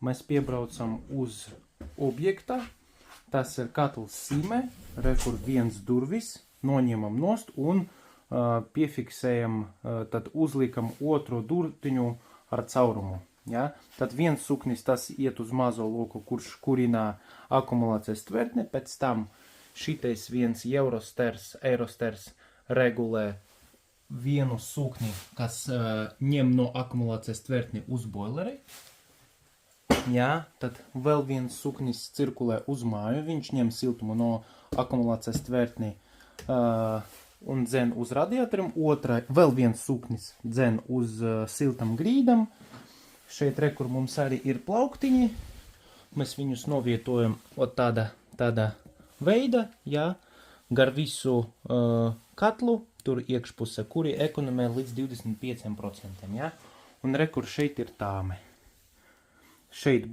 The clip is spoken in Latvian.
mēs piebraucam uz objekta. Tas ir katls Sime, re, kur viens durvis, noņemam nost un piefiksējam, tad uzliekam otro durtiņu ar caurumu. Ja? Tad viens suknis tas iet uz mazo loku, kurš kurina akumulācijas tvertni, pēc tam šitais viens Eurosters regulē vienu sukni, kas ņem no akumulācijas tvertni uz boileri. Jā, tad vēl viens suknis cirkulē uz māju, viņš ņem siltumu no akumulācijas tvertni un dzen uz radiatorim. Vēl viens suknis dzen uz siltam grīdam. Šeit re, kur mums arī ir plauktiņi, mēs viņus novietojam tādā veida, jā, gar visu katlu, tur iekšpuse, kuri ekonomē līdz 25%, jā. Un re, kur šeit ir tāme. Šeit